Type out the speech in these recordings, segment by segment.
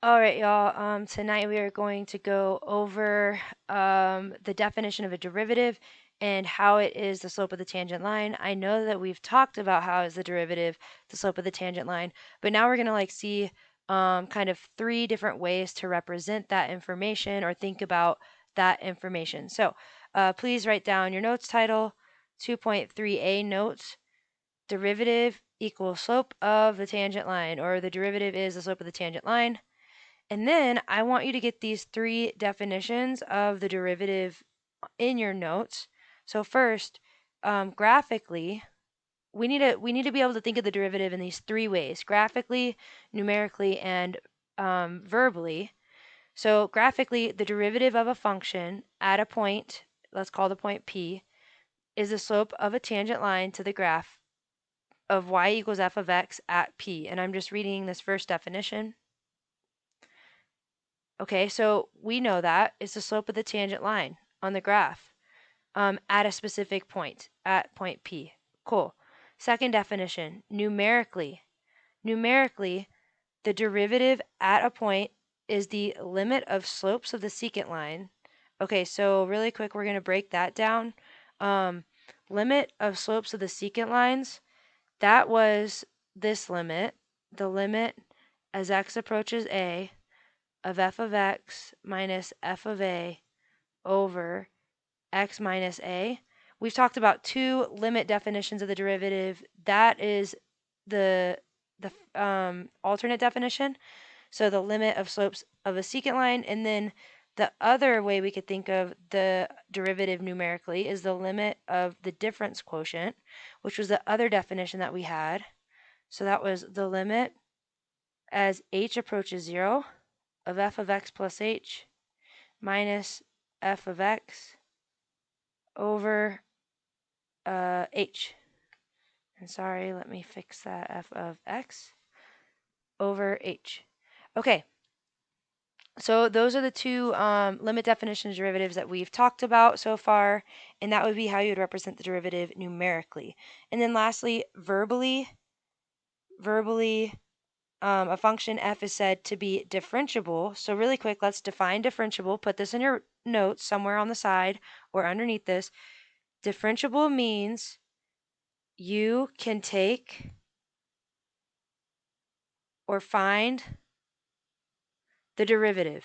All right, y'all. Tonight we are going to go over the definition of a derivative and how it is the slope of the tangent line. I know that we've talked about how is the derivative the slope of the tangent line, but now we're going to see kind of 3 different ways to represent that information or think about that information. So please write down your notes title, 2.3a notes, derivative equals slope of the tangent line, or the derivative is the slope of the tangent line. And then I want you to get these 3 definitions of the derivative in your notes. So first, graphically, we need to be able to think of the derivative in these 3 ways: graphically, numerically, and verbally. So graphically, the derivative of a function at a point, let's call the point P, is the slope of a tangent line to the graph of y equals f of x at P. And I'm just reading this first definition. Okay, so we know that it's the slope of the tangent line on the graph at a specific point, at point P. Cool. Second definition, numerically. Numerically, the derivative at a point is the limit of slopes of the secant line. Okay, so really quick, we're going to break that down. Limit of slopes of the secant lines, that was this limit, the limit as x approaches a of f of x minus f of a over x minus a. We've talked about 2 limit definitions of the derivative. That is the alternate definition, so the limit of slopes of a secant line, and then the other way we could think of the derivative numerically is the limit of the difference quotient, which was the other definition that we had. So that was the limit as h approaches 0 of f of x plus h minus f of x over h. And sorry, let me fix that, f of x over h. Okay, so those are the 2 limit definitions derivatives that we've talked about so far, and that would be how you would represent the derivative numerically. And then lastly, verbally, a function f is said to be differentiable. So really quick, let's define differentiable. Put this in your notes somewhere on the side or underneath this. Differentiable means you can take or find the derivative.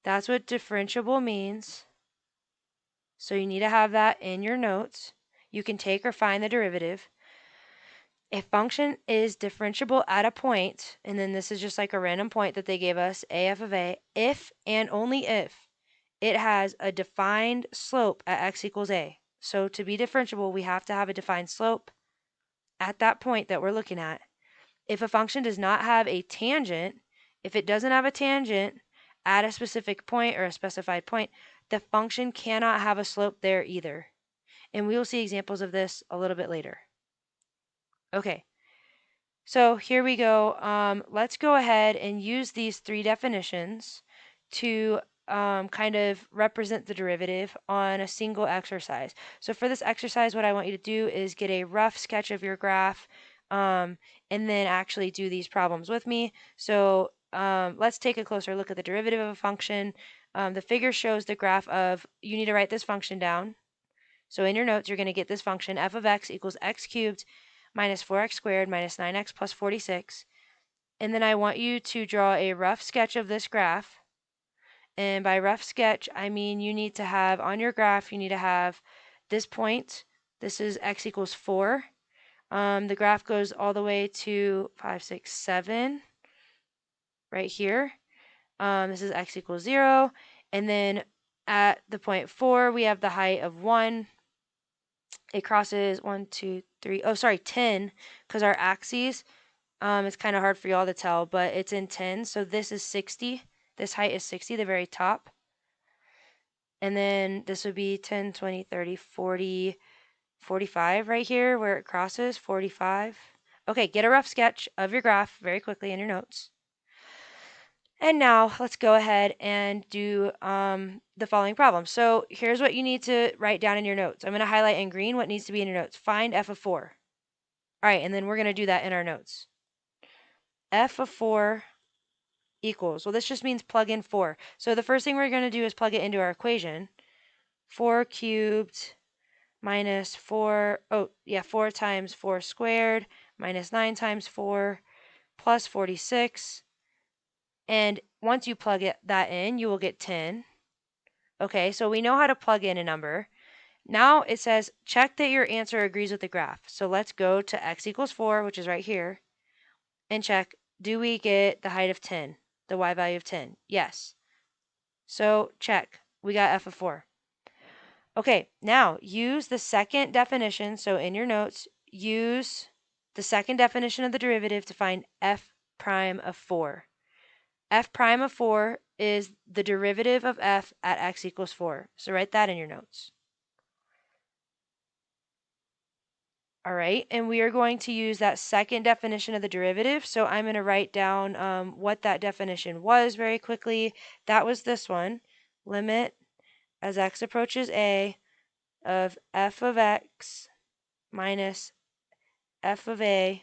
That's what differentiable means. So you need to have that in your notes. You can take or find the derivative. A function is differentiable at a point, and then this is just like a random point that they gave us, af of a, if and only if it has a defined slope at x equals a. So to be differentiable, we have to have a defined slope at that point that we're looking at. If a function does not have a tangent, if it doesn't have a tangent at a specific point or a specified point, the function cannot have a slope there either. And we will see examples of this a little bit later. Okay, so here we go. Let's go ahead and use these 3 definitions to kind of represent the derivative on a single exercise. So for this exercise, what I want you to do is get a rough sketch of your graph and then actually do these problems with me. So let's take a closer look at the derivative of a function. The figure shows the graph of, you need to write this function down. So in your notes, you're going to get this function, f of x equals x cubed minus 4x squared minus 9x plus 46. And then I want you to draw a rough sketch of this graph. And by rough sketch, I mean you need to have, on your graph, you need to have this point. This is x equals 4. The graph goes all the way to 5, 6, 7 right here. This is x equals 0. And then at the point 4, we have the height of 1. It crosses 1, 2, 3, 10, because our axes, it's kind of hard for y'all to tell, but it's in 10. So this is 60. This height is 60, the very top. And then this would be 10, 20, 30, 40, 45 right here where it crosses, 45. Okay, get a rough sketch of your graph very quickly in your notes. And now let's go ahead and do the following problem. So here's what you need to write down in your notes. I'm going to highlight in green what needs to be in your notes. Find f of 4. All right, and then we're going to do that in our notes. F of 4 equals. Well, this just means plug in 4. So the first thing we're going to do is plug it into our equation. 4 cubed minus 4 times 4 squared minus 9 times 4 plus 46. And once you plug that in, you will get 10. Okay, so we know how to plug in a number. Now it says check that your answer agrees with the graph. So let's go to x equals 4, which is right here, and check, do we get the height of 10, the y value of 10? Yes. So check, we got f of 4. Okay, now use the second definition. So in your notes, use the second definition of the derivative to find f prime of 4. F prime of 4 is the derivative of f at x equals 4. So write that in your notes. All right, and we are going to use that second definition of the derivative. So I'm going to write down what that definition was very quickly. That was this one. Limit as x approaches a of f of x minus f of a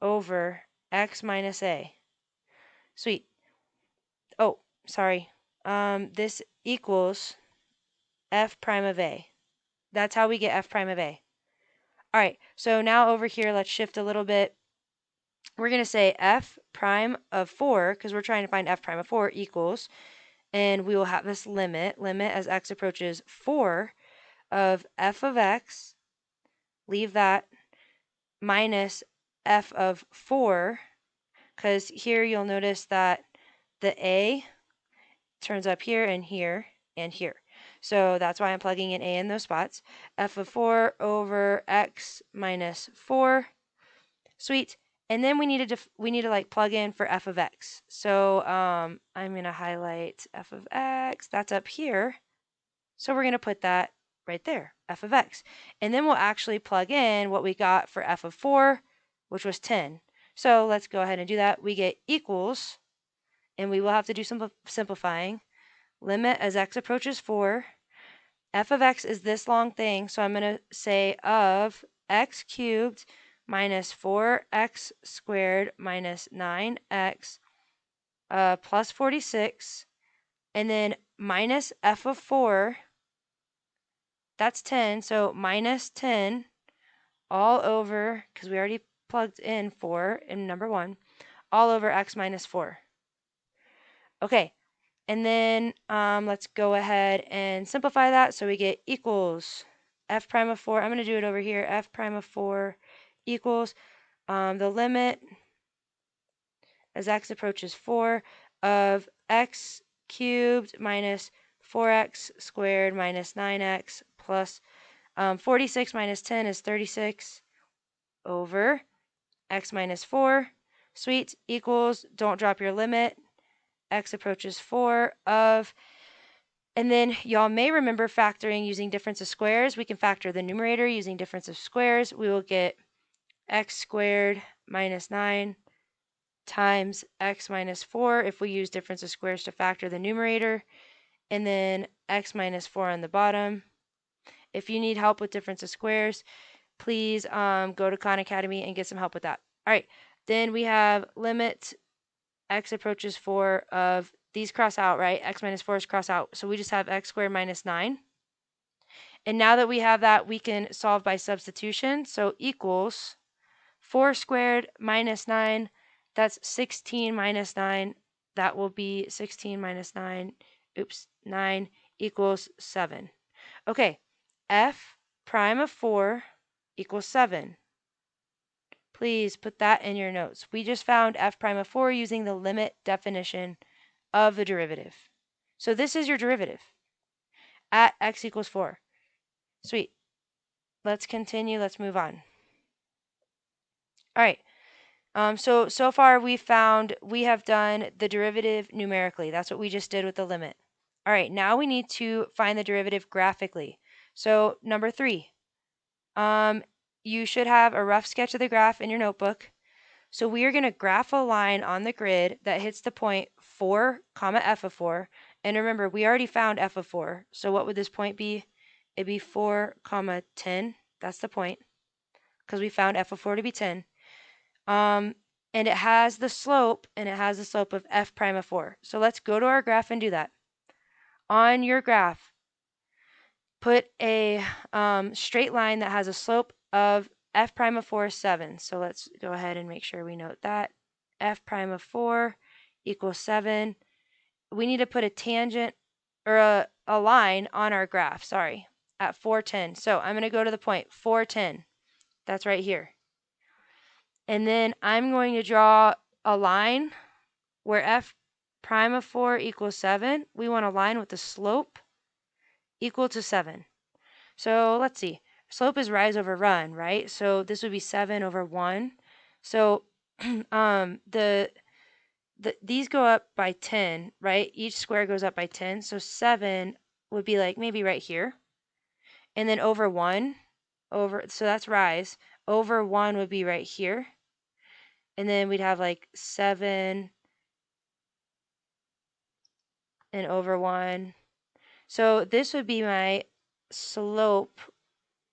over x minus a. Sweet. Oh, sorry. This equals f prime of a. That's how we get f prime of a. All right, so now over here, let's shift a little bit. We're going to say f prime of 4, because we're trying to find f prime of 4 equals, and we will have this limit as x approaches 4 of f of x, leave that, minus f of 4, because here you'll notice that the a turns up here and here and here. So that's why I'm plugging in a in those spots. F of 4 over x minus 4. Sweet. And then we need to like plug in for f of x. So I'm going to highlight f of x. That's up here. So we're going to put that right there, f of x. And then we'll actually plug in what we got for f of 4, which was 10. So let's go ahead and do that. We get equals, and we will have to do some simplifying. Limit as x approaches 4. F of x is this long thing, so I'm going to say of x cubed minus 4x squared minus 9x plus 46, and then minus f of 4, that's 10, so minus 10 all over, because we already plugged in 4 in number 1, all over x minus 4. Okay, and then let's go ahead and simplify that. So we get equals f prime of 4. I'm going to do it over here. F prime of 4 equals the limit as x approaches 4 of x cubed minus 4x squared minus 9x plus 46 minus 10 is 36 over x minus 4. Sweet, equals, don't drop your limit, x approaches 4 of, and then y'all may remember factoring using difference of squares. We can factor the numerator using difference of squares. We will get x squared minus 9 times x minus 4 if we use difference of squares to factor the numerator, and then x minus 4 on the bottom. If you need help with difference of squares, please go to Khan Academy and get some help with that. All right, then we have limit x approaches 4 of, these cross out, right? X minus 4 is cross out. So we just have x squared minus 9. And now that we have that, we can solve by substitution. So equals 4 squared minus 9. That's 16 minus 9. That will be 16 minus 9. 9 equals 7. Okay, f prime of 4 equals 7. Please put that in your notes. We just found f prime of 4 using the limit definition of the derivative. So this is your derivative at x equals 4. Sweet. Let's continue. Let's move on. All right. So far we have done the derivative numerically. That's what we just did with the limit. All right. Now we need to find the derivative graphically. So number 3. You should have a rough sketch of the graph in your notebook. So we are going to graph a line on the grid that hits the point 4, comma f of 4. And remember, we already found f of 4. So what would this point be? It'd be 4, comma 10. That's the point, because we found f of 4 to be 10. And and it has the slope, of f prime of 4. So let's go to our graph and do that. On your graph, put a straight line that has a slope of f prime of 4 is 7. So let's go ahead and make sure we note that. F prime of 4 equals 7. We need to put a tangent or a line on our graph, sorry, at 410. So I'm going to go to the point 410. That's right here. And then I'm going to draw a line where f prime of 4 equals 7. We want a line with the slope equal to 7. So let's see. Slope is rise over run, right? So this would be 7 over 1. So these go up by 10, right? Each square goes up by 10. So 7 would be like maybe right here. And then over 1, so that's rise. Over 1 would be right here. And then we'd have like 7 and over 1. So this would be my slope,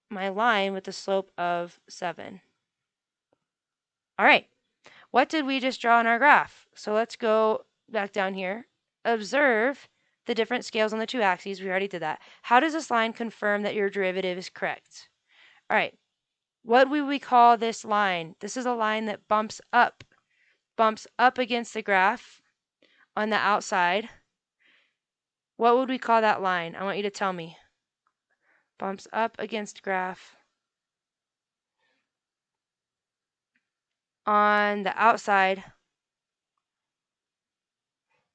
my line with the slope of 7. All right, what did we just draw on our graph? So let's go back down here. Observe the different scales on the two axes. We already did that. How does this line confirm that your derivative is correct? All right, what would we call this line? This is a line that bumps up against the graph on the outside. What would we call that line? I want you to tell me. Bumps up against graph on the outside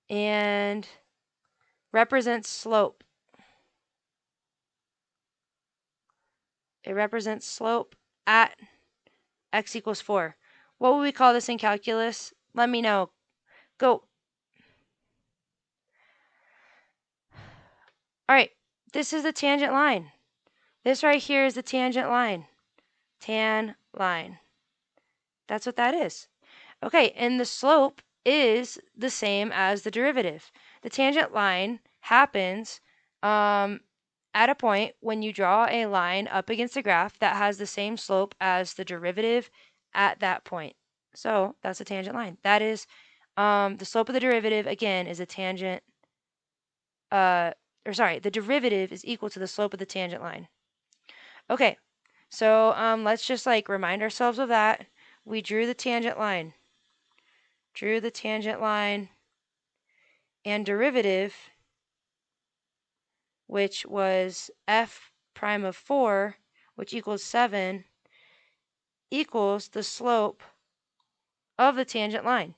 and represents slope. It represents slope at x equals 4. What would we call this in calculus? Let me know. Go. All right, this is the tangent line. This right here is the tangent line. Tan line. That's what that is. Okay, and the slope is the same as the derivative. The tangent line happens at a point when you draw a line up against a graph that has the same slope as the derivative at that point. So that's a tangent line. That is the slope of the derivative, again, is a tangent, the derivative is equal to the slope of the tangent line. Okay, so let's just like remind ourselves of that. We drew the tangent line. And derivative, which was f prime of 4, which equals 7, equals the slope of the tangent line.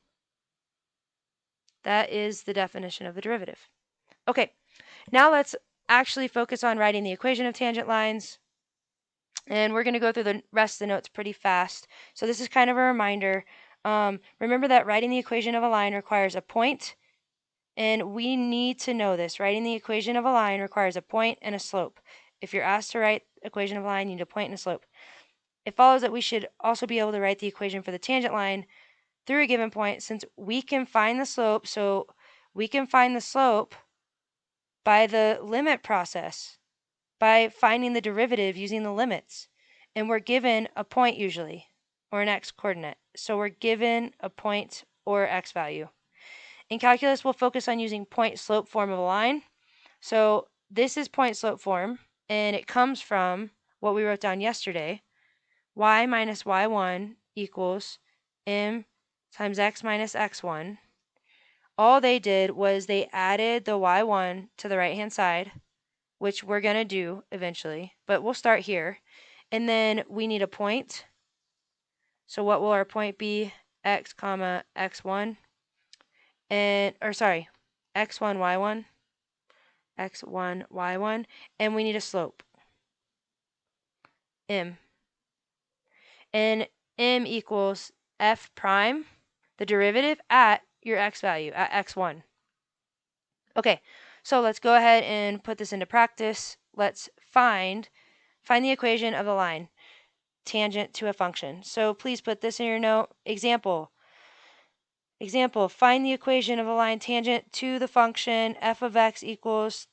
That is the definition of the derivative. Okay, now let's actually focus on writing the equation of tangent lines. And we're going to go through the rest of the notes pretty fast. So this is kind of a reminder. Remember that writing the equation of a line requires a point, and we need to know this. Writing the equation of a line requires a point and a slope. If you're asked to write equation of a line, you need a point and a slope. It follows that we should also be able to write the equation for the tangent line through a given point, since we can find the slope. So we can find the slope by the limit process, by finding the derivative using the limits. And we're given a point usually, or an x coordinate. So we're given a point or x value. In calculus, we'll focus on using point-slope form of a line. So this is point-slope form, and it comes from what we wrote down yesterday. Y minus y1 equals m times x minus x1. All they did was they added the y1 to the right-hand side, which we're going to do eventually, but we'll start here. And then we need a point. So what will our point be? X comma x1. X1, y1, x1, y1, and we need a slope, m. And m equals f prime, the derivative, at your x value, at x1. Okay, so let's go ahead and put this into practice. Let's find the equation of the line tangent to a function. So please put this in your note. Example, find the equation of a line tangent to the function f of x equals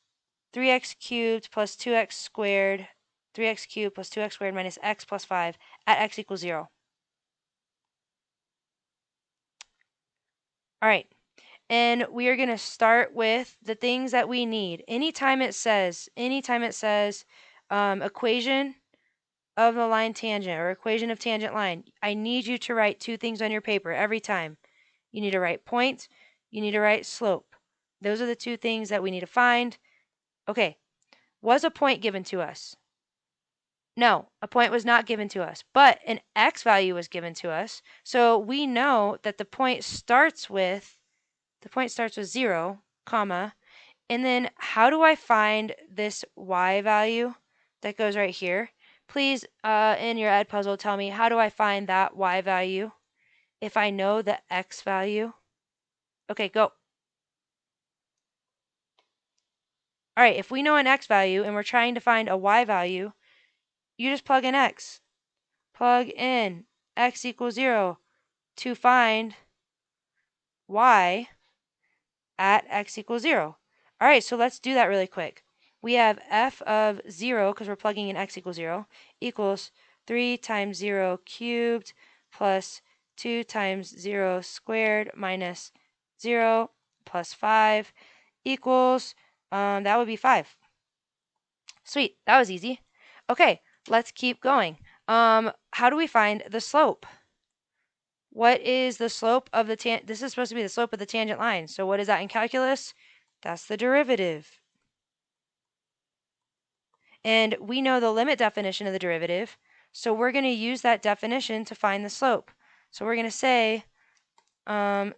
3x cubed plus 2x squared, 3x cubed plus 2x squared minus x plus 5 at x equals 0. All right. And we are going to start with the things that we need. Anytime it says equation of the line tangent or equation of tangent line, I need you to write two things on your paper every time. You need to write point, you need to write slope. Those are the two things that we need to find. Okay, was a point given to us? No, a point was not given to us, but an x value was given to us. So we know that the point starts with 0, comma, and then how do I find this y value that goes right here? Please, in your ed puzzle, tell me, how do I find that y value if I know the x value? Okay, go. All right, if we know an x value and we're trying to find a y value, you just plug in x. Plug in x equals 0 to find y at x equals 0. All right, so let's do that really quick. We have f of 0, because we're plugging in x equals 0, equals 3 times 0 cubed plus 2 times 0 squared minus 0 plus 5 equals, that would be 5. Sweet, that was easy. Okay, let's keep going. How do we find the slope? What is the slope of the this is supposed to be the slope of the tangent line. So what is that in calculus? That's the derivative. And we know the limit definition of the derivative. So we're going to use that definition to find the slope. So we're going to say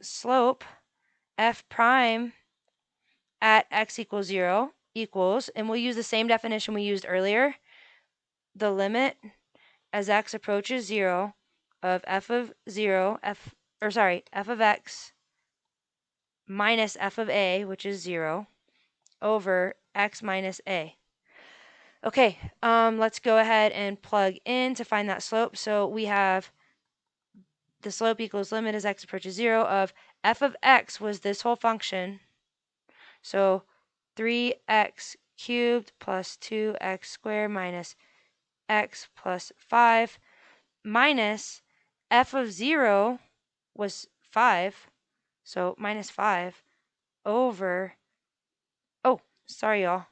slope f prime at x equals 0 equals, and we'll use the same definition we used earlier, the limit as x approaches 0 of f of x minus f of a, which is 0, over x minus a. Okay, let's go ahead and plug in to find that slope. So we have the slope equals limit as x approaches 0 of f of x was this whole function. So 3x cubed plus 2x squared minus x plus 5 minus f of 0 was 5. So minus 5 over, oh, sorry y'all,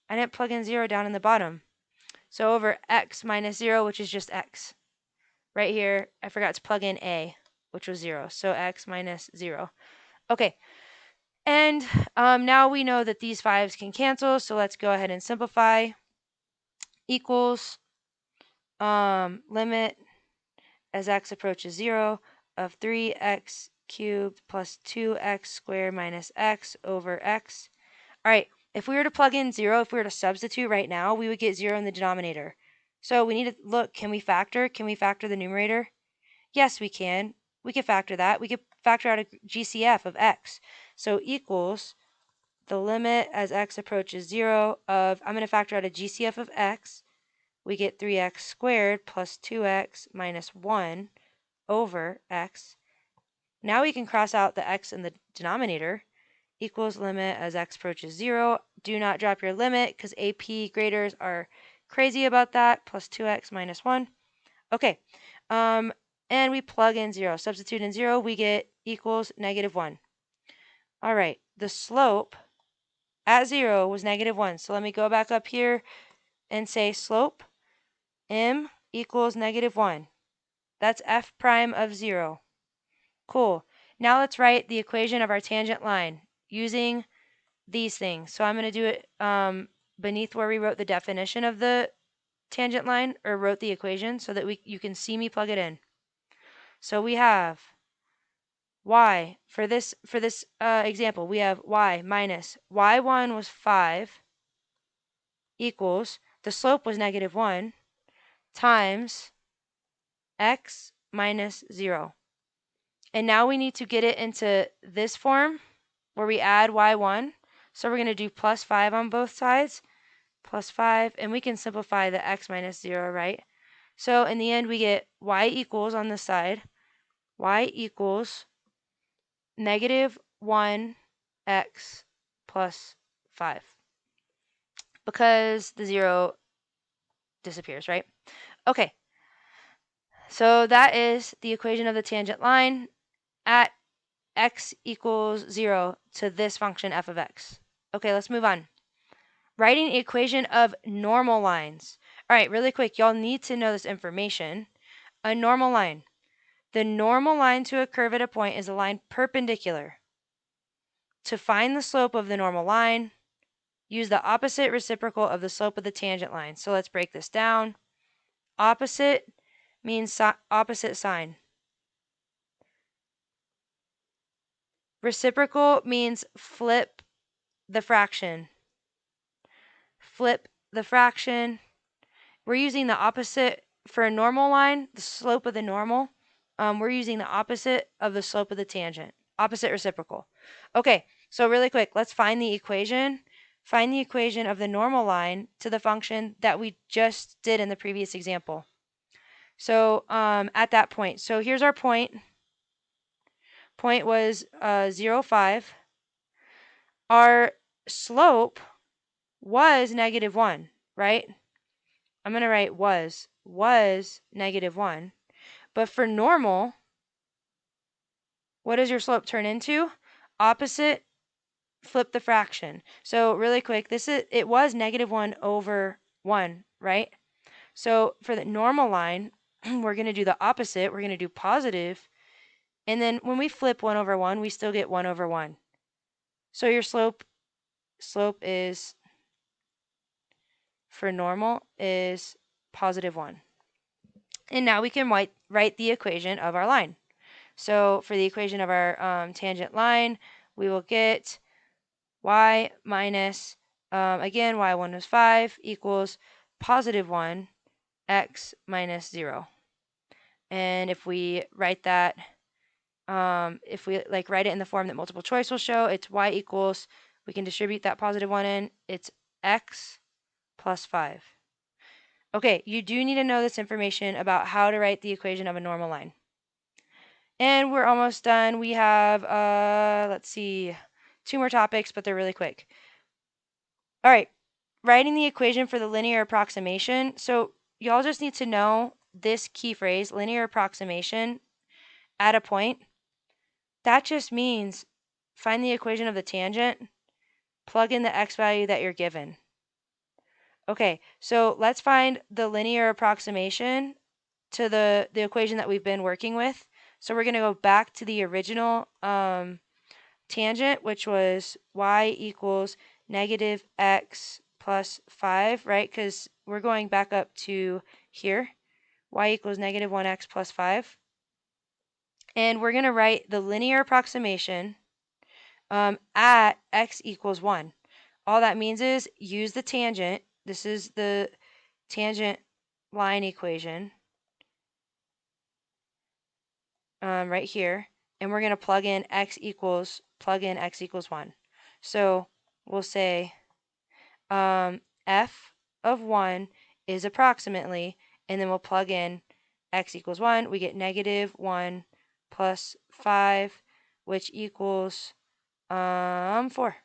I didn't plug in 0 down in the bottom. So over x minus 0, which is just x. Right here, I forgot to plug in a, which was 0. So x minus 0. Okay, and now we know that these 5's can cancel, so let's go ahead and simplify. Equals limit as x approaches 0 of 3x cubed plus 2x squared minus x over x. All right, if we were to plug in 0, if we were to substitute right now, we would get 0 in the denominator. So we need to look, can we factor? Can we factor the numerator? Yes, we can. We can factor that. We could factor out a GCF of x. So equals the limit as x approaches 0 of, I'm going to factor out a GCF of x. We get 3x squared plus 2x minus 1 over x. Now we can cross out the x in the denominator. Equals limit as x approaches 0. Do not drop your limit because AP graders are crazy about that. Plus 2x minus 1. Okay. And we plug in 0. Substitute in 0. We get equals negative 1. All right. The slope at 0 was negative 1. So let me go back up here and say slope m equals negative 1. That's f prime of 0. Cool. Now let's write the equation of our tangent line using these things. So I'm going to do it beneath where we wrote the definition of the tangent line, or wrote the equation, so that you can see me plug it in. So we have y, for this example, we have y minus y1 was 5 equals, the slope was negative 1, times x minus 0. And now we need to get it into this form where we add y1. So we're going to do plus 5 on both sides, plus 5, and we can simplify the x minus 0, right? So in the end, we get y equals on this side, y equals negative 1x plus 5, because the 0 disappears, right? Okay, so that is the equation of the tangent line at x equals 0 to this function f of x. Okay, let's move on. Writing the equation of normal lines. All right, really quick, y'all need to know this information. A normal line. The normal line to a curve at a point is a line perpendicular. To find the slope of the normal line, use the opposite reciprocal of the slope of the tangent line. So let's break this down. Opposite means opposite sign. Reciprocal means flip the fraction. Flip the fraction. We're using the opposite for a normal line, the slope of the normal. We're using the opposite of the slope of the tangent. Opposite reciprocal. Okay, so really quick, let's find the equation. Find the equation of the normal line to the function that we just did in the previous example. So at that point, so here's our point. Point was 0, 5. Our slope was -1, right? I'm going to write was -1. But for normal, what does your slope turn into? Opposite, flip the fraction. So really quick, it was -1 over 1, right? So for the normal line, we're going to do the opposite. We're going to do positive. And then when we flip 1 over 1, we still get 1 over 1. So your slope is, for normal, is +1. And now we can write the equation of our line. So for the equation of our tangent line, we will get y minus, again, y1 was 5 equals +1 x minus 0. And if we write that, if we write it in the form that multiple choice will show, it's y equals, we can distribute that +1 in, it's x plus 5. Okay, you do need to know this information about how to write the equation of a normal line. And we're almost done. We have, let's see, 2 more topics, but they're really quick. All right, writing the equation for the linear approximation. So y'all just need to know this key phrase, linear approximation at a point. That just means find the equation of the tangent, plug in the x value that you're given. Okay, so let's find the linear approximation to the equation that we've been working with. So we're going to go back to the original tangent, which was y equals -x plus 5, right? Because we're going back up to here. Y equals -1x plus 5. And we're going to write the linear approximation at x equals 1. All that means is use the tangent. This is the tangent line equation right here. And we're going to plug in x equals 1. So we'll say f of 1 is approximately, and then we'll plug in x equals 1. We get -1 plus 5, which equals 4.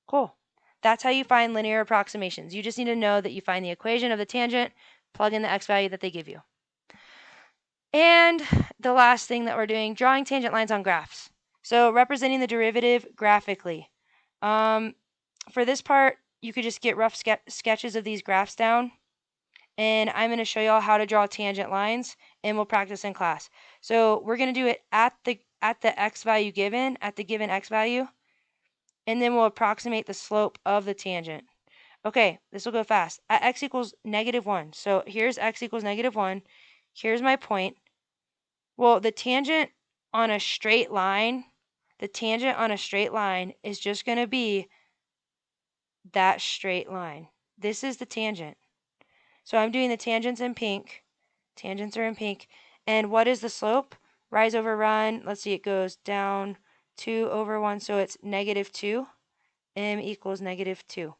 Cool. That's how you find linear approximations. You just need to know that you find the equation of the tangent, plug in the x value that they give you. And the last thing that we're doing, drawing tangent lines on graphs. So representing the derivative graphically. For this part, you could just get rough sketches of these graphs down. And I'm going to show y'all how to draw tangent lines, and we'll practice in class. So we're going to do it at the x value given, at the given x value. And then we'll approximate the slope of the tangent. Okay, this will go fast. At x equals -1. So here's x equals -1. Here's my point. Well, the tangent on a straight line, is just going to be that straight line. This is the tangent. So I'm doing the tangents in pink. Tangents are in pink. And what is the slope? Rise over run. Let's see, it goes down 2 over 1. So it's -2. M equals -2.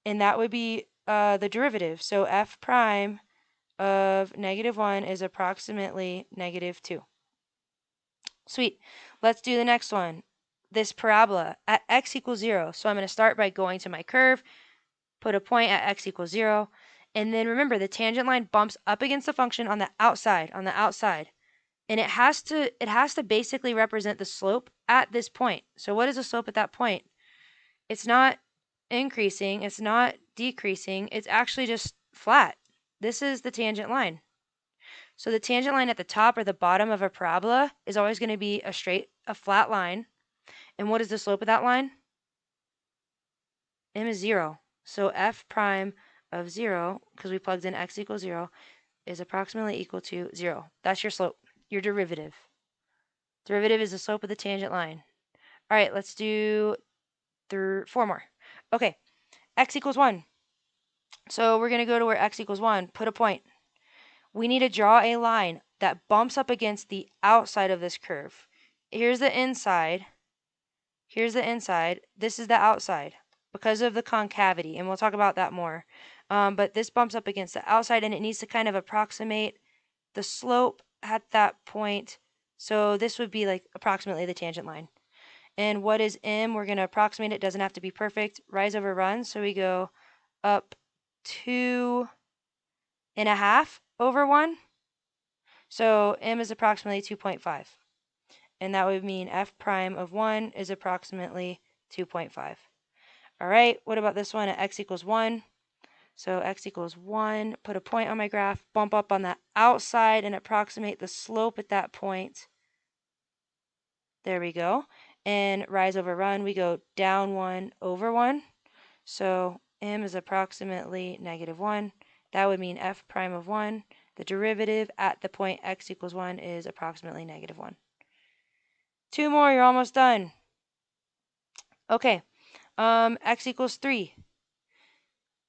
And that would be the derivative. So f prime of -1 is approximately -2. Sweet. Let's do the next one. This parabola at x equals 0. So I'm going to start by going to my curve, put a point at x equals 0, and then remember the tangent line bumps up against the function on the outside, And it has to basically represent the slope at this point. So what is the slope at that point? It's not increasing, it's not decreasing, it's actually just flat. This is the tangent line. So the tangent line at the top or the bottom of a parabola is always going to be a flat line. And what is the slope of that line? M is 0. So f prime of 0, because we plugged in x equals 0, is approximately equal to 0. That's your slope, your derivative. Derivative is the slope of the tangent line. All right, let's do 4 more. Okay, x equals 1. So we're going to go to where x equals 1, put a point. We need to draw a line that bumps up against the outside of this curve. Here's the inside. Here's the inside. This is the outside because of the concavity, and we'll talk about that more. But this bumps up against the outside, and it needs to kind of approximate the slope at that point. So this would be like approximately the tangent line. And what is m? We're going to approximate it. Doesn't have to be perfect. Rise over run. So we go up 2.5 over 1. So m is approximately 2.5. And that would mean f prime of 1 is approximately 2.5. All right, what about this one at x equals 1? So x equals 1, put a point on my graph, bump up on the outside and approximate the slope at that point. There we go. And rise over run, we go down 1 over 1. So m is approximately -1. That would mean f prime of 1, the derivative at the point x equals 1 is approximately -1. 2 more, you're almost done. Okay, x equals 3.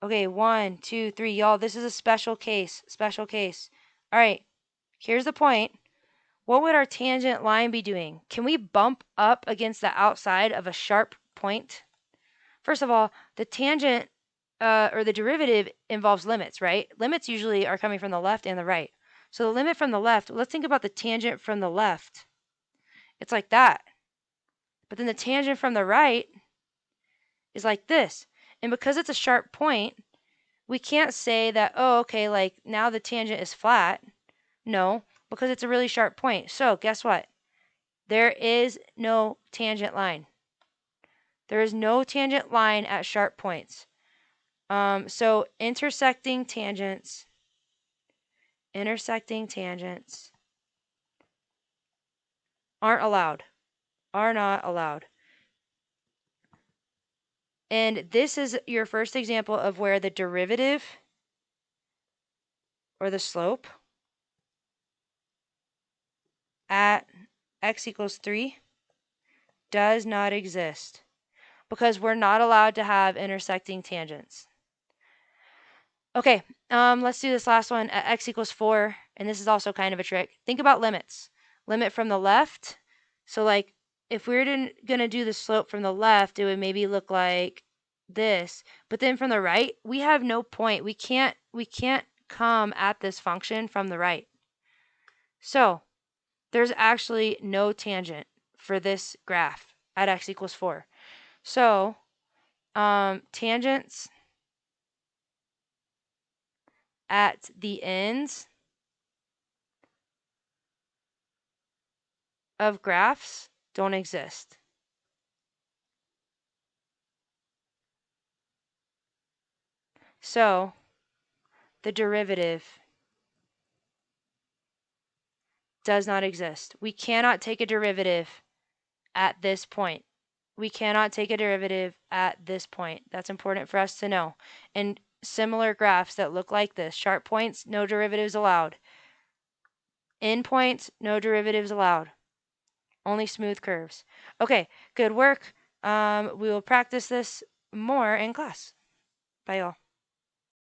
Okay, 1, 2, 3. Y'all, this is a special case. Special case. All right, here's the point. What would our tangent line be doing? Can we bump up against the outside of a sharp point? First of all, the tangent or the derivative involves limits, right? Limits usually are coming from the left and the right. So the limit from the left, let's think about the tangent from the left. It's like that. But then the tangent from the right is like this. And because it's a sharp point, we can't say that, oh, okay, like now the tangent is flat. No, because it's a really sharp point. So guess what? There is no tangent line. There is no tangent line at sharp points. So intersecting tangents aren't allowed, are not allowed. And this is your first example of where the derivative or the slope at x equals 3 does not exist because we're not allowed to have intersecting tangents. Okay, let's do this last one at x equals 4, and this is also kind of a trick. Think about limits. Limit from the left. So like if we were gonna do the slope from the left, it would maybe look like this. But then from the right, we have no point. We can't come at this function from the right. So there's actually no tangent for this graph at x equals 4. So tangents at the ends of graphs don't exist. So the derivative does not exist. We cannot take a derivative at this point. We cannot take a derivative at this point. That's important for us to know. And similar graphs that look like this, sharp points, no derivatives allowed. Endpoints, no derivatives allowed. Only smooth curves. Okay, good work. We will practice this more in class. Bye, y'all.